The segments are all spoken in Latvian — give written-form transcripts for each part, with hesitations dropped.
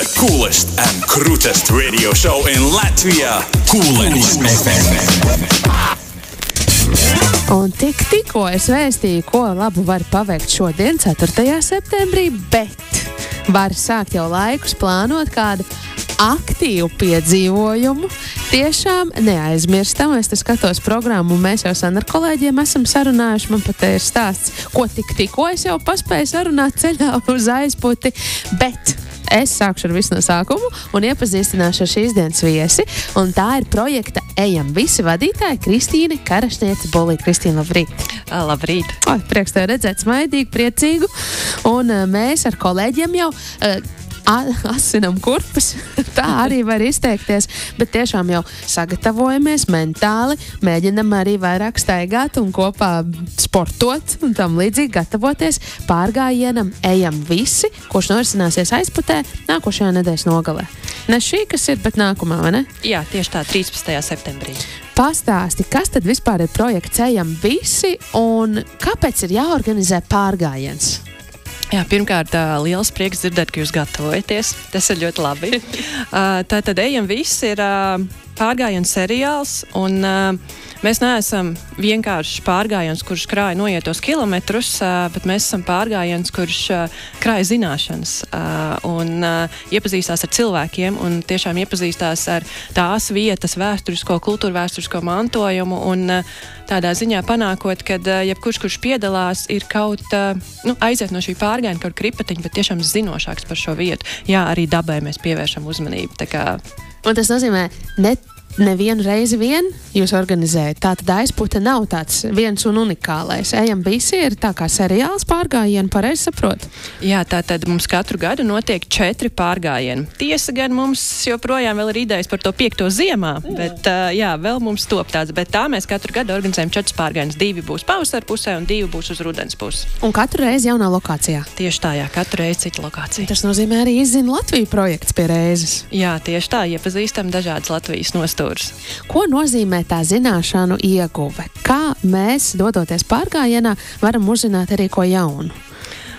The coolest and krūtest radio show in Latvia. Kūlenis FM. Un tikko es vēstīju, ko labu var paveikt šodien, 4. septembrī, bet var sākt jau laikus plānot kādu aktīvu piedzīvojumu. Tiešām neaizmirstam, es te skatos programmu, mēs jau sen ar kolēģiem esam sarunājuši, man pat ir stāsts, ko tikko es jau paspēju sarunāt ceļā uz aizputi, bet es sākšu ar visu no sākumu un iepazīstināšu ar šīs dienas viesi, un tā ir projekta Ejam visi vadītāja Kristīne Karašniece Bolī. Kristīne, labrīt! Labrīt! Prieks tev redzēt smaidīgu, priecīgu, un mēs ar kolēģiem jau asinam kurpes, tā arī var izteikties, bet tiešām jau sagatavojamies mentāli, mēģinam arī vairāk staigāt un kopā sportot un tam līdzīgi gatavoties pārgājienam Ejam visi, kurš norisināsies aizputē nākošajā nedēļas nogalē. Ne šī, kas ir, bet nākamā, vai ne? Jā, tieši tā, 13. septembrī. Pastāsti, kas tad vispār ir projekts Ejam visi un kāpēc ir jāorganizē pārgājiens? Jā, pirmkārt, liels prieks dzirdēt, ka jūs gatavojaties. Tas ir ļoti labi. Tātad Ejam visi ir pārgājiens seriāls, un mēs neesam vienkārši pārgājiens, kurš krāja noietos kilometrus, bet mēs esam pārgājiens, kurš krāja zināšanas un iepazīstās ar cilvēkiem un tiešām iepazīstās ar tās vietas vēsturisko, kultūrvēsturisko mantojumu un tādā ziņā panākot, kad jebkurš, kurš piedalās, ir kaut aiziet no šī pārgājiena kaut kripatiņa, bet tiešām zinošāks par šo vietu. Jā, arī dabai mēs pievēršam uzmanību. Tā kā... Un tas nozīmē, nevienu reizi vien jūs organizējat. Tātad aizpute nav tāds viens un unikālais. Ejam visi ir tā kā seriāls pārgājieni, pareizi saprot? Jā, tātad mums katru gadu notiek 4 pārgājieni. Tiesa gan mums joprojām vēl ir idejas par to 5. ziemā, bet jā, vēl mums top tāds. Bet tā mēs katru gadu organizējam 4 pārgājienus. 2 būs pavasara pusē un 2 būs uz rudens pusi. Un katru reizi jaunā lokācijā? Tieši tā, jā, katru reizi cita lokācija. Tas nozīmē arī Izzina Latviju projekts pie reizes. Jā, tieši tā, iepazīstam dažādas Latvijas nostūras. Ko nozīmē tā zināšanu ieguve? Kā mēs, dodoties pārgājienā, varam uzzināt arī ko jaunu?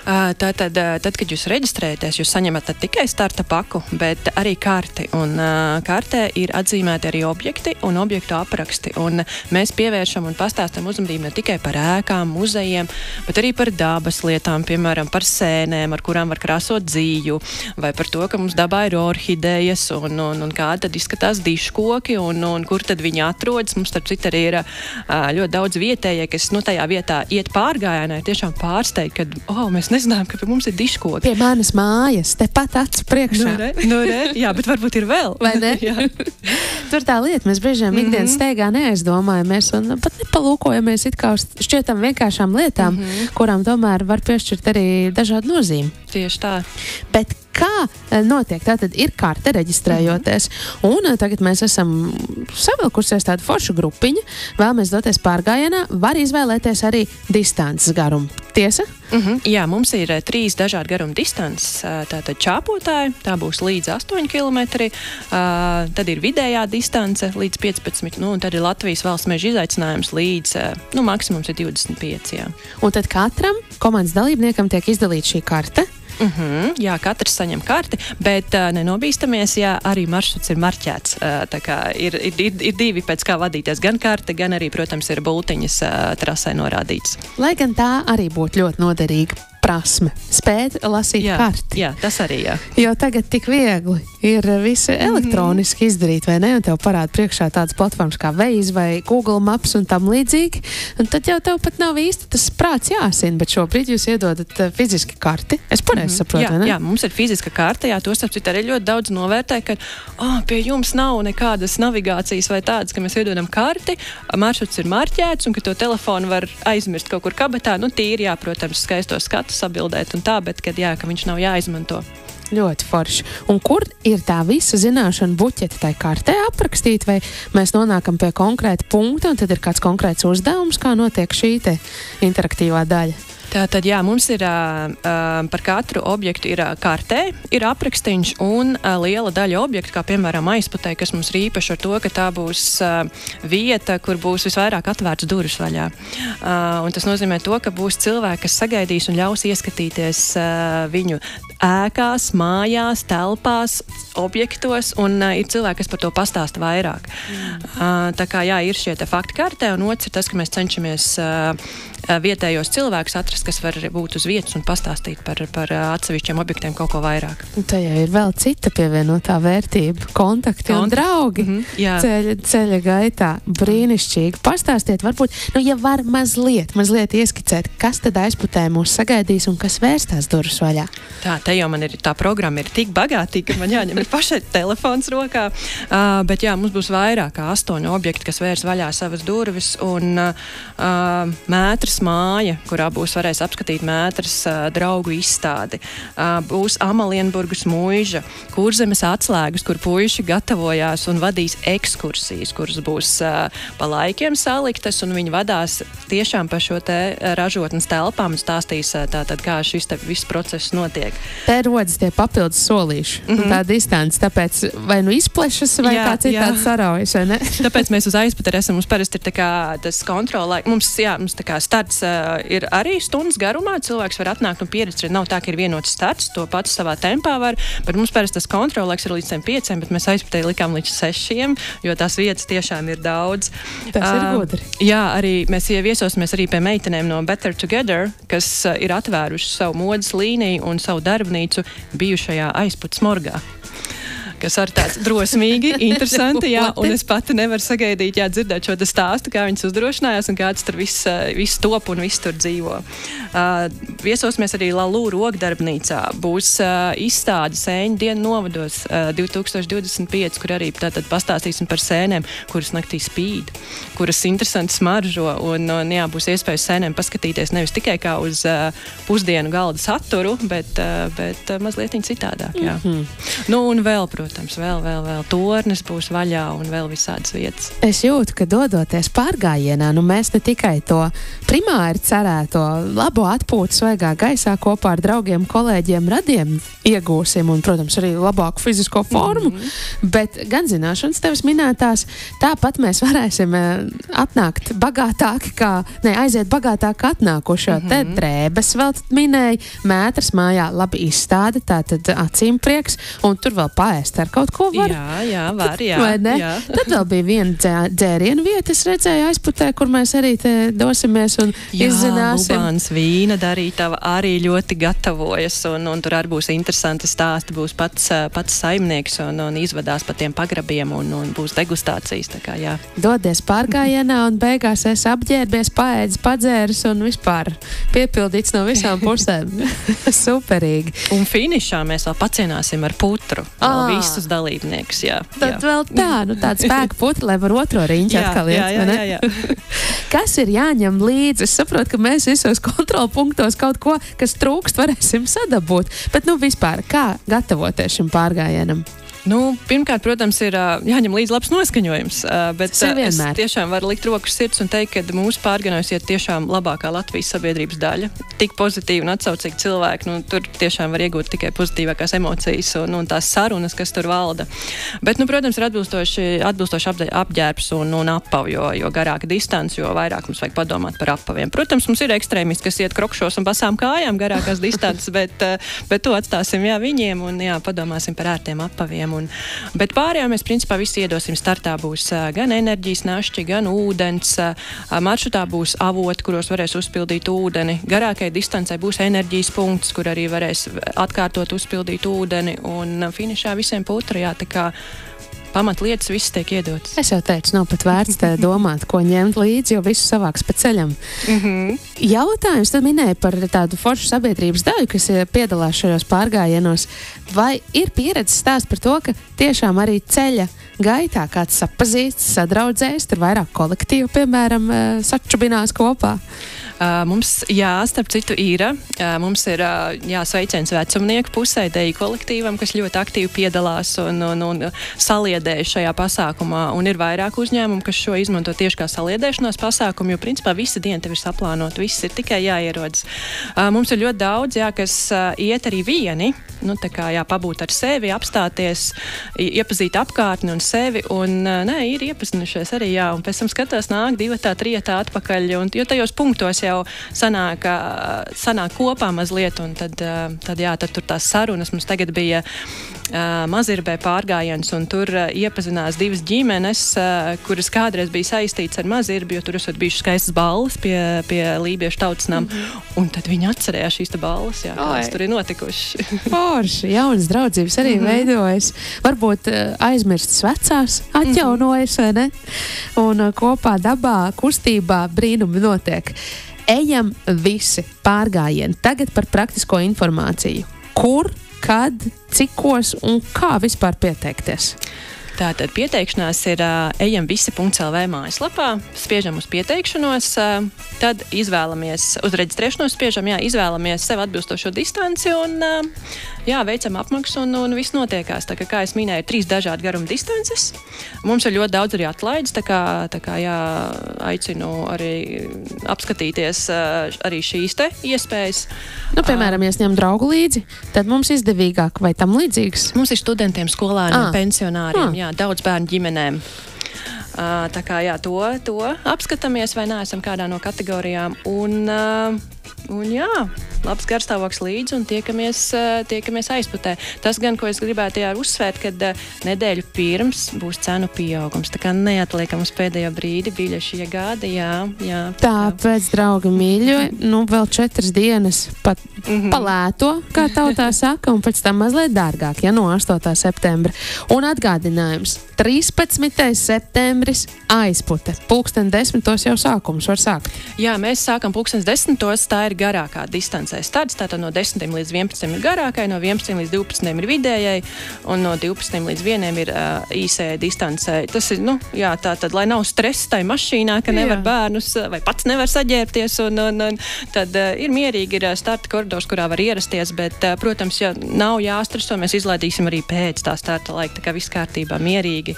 Tātad, kad jūs reģistrējaties, jūs saņemat tikai starta paku, bet arī karti. Un kartē ir atzīmēti arī objekti un objektu apraksti. Un mēs pievēršam un pastāstam uzmanību ne tikai par ēkām, muzejiem, bet arī par dabas lietām, piemēram, par sēnēm, ar kurām var krāsot dzīju, vai par to, ka mums dabā ir orhidejas un kā tad izskatās diškoki un kur tad viņi atrodas. Mums, starp citu, arī ir ļoti daudz vietējie, kas tajā vietā iet pārgājienā, ir tiešām pārsteigti, kad, mēs nezinām, ka pie mums ir diškoki. Pie manas mājas, tepat acu priekšā. Jā, bet varbūt ir vēl. Vai ne? Tur tā lieta, mēs brīžiem ikdienas steigā neaizdomājamies un pat nepalūkojamies it kā uz šķietam vienkāršām lietām, kurām tomēr var piešķirt arī dažādu nozīmi. Tieši tā. Bet kā notiek? Tātad ir karte reģistrējoties, un tagad mēs esam savilkusies tādu foršu grupiņu, vēlamies doties pārgājienā, var izvēlēties arī distances garumu. Tiesa? Jā, mums ir 3 dažādi garuma distances. Tātad čāpotāji, tā būs līdz 8 km, tad ir vidējā distance līdz 15, un tad ir Latvijas valsts meža izaicinājums līdz, maksimums ir 25, jā. Un tad katram komandas dalībniekam tiek izdalīta šī karte? Jā, katrs saņem karti, bet nenobīstamies, ja arī maršruts ir marķēts. Tā kā ir 2 pēc kā vadīties, gan karte, gan arī, protams, ir bultiņas trasē norādīts. Lai gan tā arī būtu ļoti noderīga prasme, spēt lasīt karti. Jā, tas arī, jā. Jo tagad tik viegli ir visi elektroniski izdarīt, vai ne? Un tev parāda priekšā tādas platformas kā Waze vai Google Maps un tam līdzīgi. Un tad jau tev pat nav īsti tas prāts jāsina, bet šobrīd jūs iedodat fiziski karti. Es pareizi saprotu, vai ne? Jā, mums ir fiziska karte, jā, to starp citu arī ļoti daudz novērtē, ka pie jums nav nekādas navigācijas vai tādas, ka mēs iedodam karti, maršruts ir marķēts un ka to telefonu var aizmirst kaut kur kabatā. Tīri, jā, protams, skaisto skatu sabildēt un tā, bet ka viņš nav jāizmanto. Ļoti forši. Un kur ir tā visa zināšana buķete tai kartē aprakstīt, vai mēs nonākam pie konkrēta punkta un tad ir kāds konkrēts uzdevums, kā notiek šī te interaktīvā daļa? Tātad, jā, mums ir par katru objektu ir kartē, ir aprakstīņš un liela daļa objektu, kā piemēram aizputē, kas mums ir īpaši ar to, ka tā būs vieta, kur būs visvairāk atvērts durvis vaļā. Un tas nozīmē to, ka būs cilvēki, kas sagaidīs un ļaus ieskatīties viņu ēkās, mājās, telpās, objektos, un ir cilvēki, kas par to pastāsta vairāk. Tā kā, jā, ir šie te fakti kartē, un otrs ir tas, ka mēs cenšamies vietējos cilvēkus atrast, kas var būt uz vietas un pastāstīt par atsevišķiem objektiem kaut ko vairāk. Tā jau ir vēl cita pievienotā vērtība. Kontakti un draugi ceļa gaitā. Brīnišķīgi. Pastāstiet, varbūt, ja var mazliet ieskicēt, kas tad aizputē mūs sagaidīs un kas vērstās durvis vaļā. Te jau man ir, tā programma ir tik bagātīga, ka man jāņem ir pašai telefons rokā, bet jā, mums būs vairāk kā 8 objekti, kas vērs vaļā savas durvis, un Mētras māja, kurā varēs apskatīt Mētras draugu izstādi. Būs Amalienburgas muiža, Kurzemes atslēgas, kur puiši gatavojās un vadīs ekskursijas, kuras būs pa laikiem saliktas, un viņi vadās tiešām pa šo te ražotnes telpām un stāstīs tātad, kā šis te viss process notiek. Te rodas tie papildus solīši, tā distance, tāpēc vai nu izplešas, vai kā citādi saraujas, vai ne? Tāpēc mēs uz aizputeri esam, mums parasti ir tā kā tas kontrolē, mums tā kā starts ir arī stundas garumā, cilvēks var atnākt un pieredzēt, nav tā, ka ir vienots starts, to pats savā tempā var, bet mums parasti tas kontrolēks ir līdz 5, bet mēs aizputeri likām līdz 6, jo tās vietas tiešām ir daudz. Tas ir gudri. Jā, arī mēs viesosimies arī pie meitenēm no Better Together, kas ir atvēruši savu modes līniju un savu darbnīcu bijušajā aizputas morgā. Kas arī tāds drosmīgi, interesanti, jā, un es pati nevaru sagaidīt, dzirdēt šo stāstu, kā viņas uzdrošinājās un kāds tur viss top un viss tur dzīvo. Viesosimies arī Lalū rokdarbnīcā. Būs izstāde Sēņu dienu novados 2025, kur arī tātad pastāstīsim par sēnēm, kuras naktī spīd, kuras interesanti smaržo, un jā, būs iespējas sēnēm paskatīties nevis tikai kā uz pusdienu galda saturu, bet mazliet citādāk, jā. Nu, un vēl, protams, vēl tornis būs vaļā un vēl visādas vietas. Es jūtu, ka dodoties pārgājienā, mēs ne tikai to primāri cerēto labo atpūtu svaigā gaisā kopā ar draugiem, kolēģiem, radiem iegūsim un, protams, arī labāku fizisko formu, bet gan zināšanas tevis minētās, tāpat mēs varēsim atnākt bagātāki, aiziet bagātāk atnākušo. Te drēbes vēl minēja, Mētras mājā labi izstāde, tātad acīm prieks, un tur vēl paēst ar kaut ko var. Jā, var, jā. Vai ne? Jā. Tad vēl bija viena dzērienu vieta, es redzēju aizputē, kur mēs arī te dosimies un izzināsim. Jā, Lubāns vīna darītava arī ļoti gatavojas, un tur arī būs interesanti stāsti, būs pats saimnieks un izvadās pa tiem pagrabiem un būs degustācijas, tā kā jā. Dodies pārgājienā un beigās es apģērbies, paēdis, padzēris un vispār piepildīts no visām pusēm. Superīgi. Un finišā mēs vēl pacienāsim ar putru. Visus dalībniekus, jā. Tad vēl tāda spēka putra, lai var otro riņķi atkal iet, vai ne? Jā. Kas ir jāņem līdzi? Es saprotu, ka mēs visos kontrolpunktos kaut ko, kas trūkst, varēsim sadabūt. Bet, vispār, kā gatavoties šim pārgājienam? Pirmkārt, protams, ir jāņem līdz labs noskaņojums, bet es tiešām varu likt roku sirds un teikt, ka mūsu pārgājienos ir tiešām labākā Latvijas sabiedrības daļa. Tik pozitīvi un atsaucīgi cilvēki, tur tiešām var iegūt tikai pozitīvākās emocijas un tās sarunas, kas tur valda. Bet, protams, ir atbilstoši apģērbs un apavi, jo garāka distance, jo vairāk mums vajag padomāt par apaviem. Protams, mums ir ekstrēmisti, kas iet krokšos un basām kājām garākās distances, bet to atstāsim viņiem un padomāsim par ērtiem apaviem. Bet pārējā mēs principā visi iedosim startā. Būs gan enerģijas našķi, gan ūdens. Maršrutā būs avoti, kuros varēs uzpildīt ūdeni. Garākai distancē būs enerģijas punkts, kur arī varēs atkārtot uzpildīt ūdeni. Un finišā visiem putra, tā kā pamatlietas viss tiek iedotas. Es jau teicu, nav pat vērts domāt, ko ņemt līdzi, jo visu savāks pa ceļam. Jautājums tad minēja par tādu foršu sabiedrības daļu, kas piedalās šajos pārgājienos. Vai ir pieredzes stāsts par to, ka tiešām arī ceļa gaitā kāds sapazīstas, sadraudzējas, tur vairāk kolektīvu, piemēram, sačubinās kopā? Mums, starp citu, ir. Mums ir sveiciens vecumnieku pusē, deju kolektīvam, kas ļoti aktīvi piedalās un saliedē šajā pasākumā. Un ir vairāk uzņēmumu, kas šo izmanto tieši kā saliedēšanās pasākumu, jo principā visa diena tev ir saplānota, viss ir tikai jāierodas. Mums ir ļoti daudz, kas iet arī vieni, pabūt ar sevi, apstāties, iepazīt apkārtni un sevi, un ir iepazinušies arī, un pēc tam skatās nāk 2, 3 atpakaļ, jo tajos punktos jau sanāk kopā mazliet, un tad tur tās sarunas. Mums tagad bija Mazirbē pārgājiens, un tur iepazinās 2 ģimenes, kuras kādreiz bija saistīts ar Mazirbi, jo tur esot bijušas skaistas balles pie lībiešu tautsnām, un tad viņi atcerējās šīs balles, kādas tur ir notikušas. Forši, jaunas draudzības arī veidojas. Varbūt aizmirstas vecās atjaunojas, vai ne? Un kopā dabā, kustībā brīnumi notiek. Ejam visi pārgājieni. Tagad par praktisko informāciju. Kur, kad, cikos un kā vispār pieteikties? Tātad pieteikšanās ir ejamvisi.lv mājaslapā, spiežam uz pieteikšanos, tad izvēlamies, uz reģistrēšanos spiežam, izvēlamies sev atbilstošo distanci un veicam apmaksu un viss notiekās. Tā kā es minēju, 3 dažādi garuma distances. Mums ir ļoti daudz arī atlaides, tā kā aicinu arī apskatīties arī šīs te iespējas. Piemēram, ja ņem draugu līdzi, tad mums izdevīgāk vai tam līdzīgs? Mums ir studentiem, skolēniem, pensionāriem, daudz bērnu ģimenēm. Tā kā to apskatāmies, vai neesam kādā no kategorijām. Un labs garstāvoklis līdzi un tiekamies aizputē. Tas gan, ko es gribētu uzsvērt, kad nedēļu pirms būs cenu pieaugums. Tā kā neatliekam uz pēdējo brīdi, biļešu iegāde, Tāpēc, draugi mīļi, vēl 4 dienas pat palēto, kā tautā saka, un pēc tam mazliet dārgāk, no 8. septembra. Un atgādinājums, 13. septembris aizpute. 10:00 jau sākums var sākt. Jā, mēs sākam 10:00, tā ir garākā distancē starts, tātad no 10 līdz 11 ir garākai, no 11 līdz 12 ir vidējai, un no 12 līdz 1 ir īsējai distancē. Tas ir, tātad, lai nav stresa tai mašīnā, ka nevar bērnus, vai pats nevar saģērbties, un tad ir mierīgi, ir starta koridors, kurā var ierasties, bet, protams, ja nav jāstreso, mēs izlaidīsim arī pēc tā starta laika, tā kā viss kārtībā, mierīgi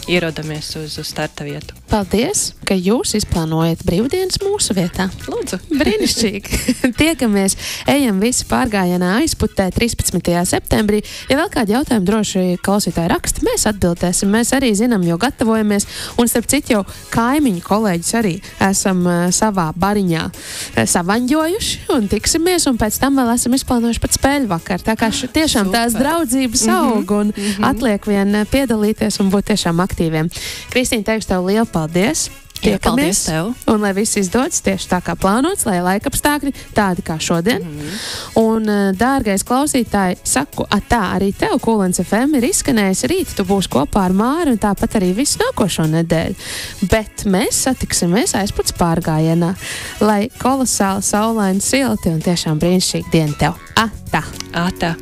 ierodamies uz starta vietu. Paldies, ka jūs izplānojat brīvdienas mūsu vietā. Lūdzu. Brīnišķīgi. Tiekamies, ejam visi pārgājienā aizputē 13. septembrī. Ja vēl kādi jautājumi droši klausītāji raksta, mēs atbildēsim. Mēs arī zinām, jo gatavojamies. Un starp citu jau kaimiņu kolēģis arī esam savā bariņā savaņģojuši un tiksimies. Un pēc tam vēl esam izplānojuši pat spēļu vakar. Tā kā tiešām tās draudzības aug un atliek vien piedalīties un būt tiešām aktīviem. Kristīne, teikšu tev lielu paldies! Paldies tev! Un lai viss izdodas tieši tā kā plānots, lai laikapstākļi tādi kā šodien. Un, dārgais klausītāji, saku, tā arī tev Kulens FM ir izskanējis rīt, tu būsi kopā ar Māri un tāpat arī visu nākošo nedēļu. Bet mēs satiksimies aizputs pārgājienā, lai kolosāli saulaini silti un tiešām brīnišķīgi diena tev. Atā! Atā!